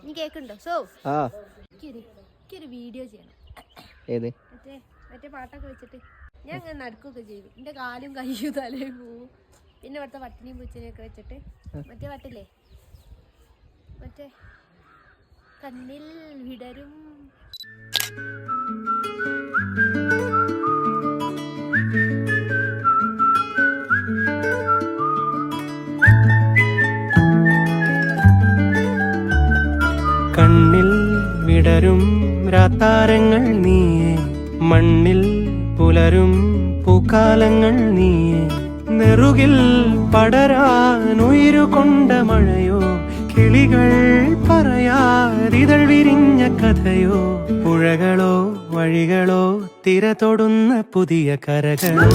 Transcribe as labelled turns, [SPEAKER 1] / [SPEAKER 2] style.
[SPEAKER 1] നീ കേക്കുണ്ടോ? സോ എനിക്കൊരു വീഡിയോ ചെയ്യണം.
[SPEAKER 2] ഏത്?
[SPEAKER 1] മറ്റേ പാട്ടൊക്കെ വെച്ചിട്ട് ഞാൻ അങ്ങനെ നടക്കുകയൊക്കെ ചെയ്യും. എൻ്റെ കാലും കയ്യും തലയും പോവും. പിന്നെ ഇവിടുത്തെ പട്ടിനിയും പൂച്ചനെയൊക്കെ വെച്ചിട്ട് മറ്റേ പാട്ടില്ലേ, മറ്റേ കണ്ണിൽ വിടരും
[SPEAKER 3] കണ്ണിൽ വിടരും രാത്താരങ്ങൾ നീയേ, മണ്ണിൽ പുലരും പൂക്കാലങ്ങൾ നീയേ, നെറുകിൽ പടരാനുയിരുകൊണ്ട മഴയോ, കിളികൾ പറയാതിതൾ വിരിഞ്ഞ കഥയോ, പുഴകളോ വഴികളോ തിര തൊടുന്ന പുതിയ കരകളോ.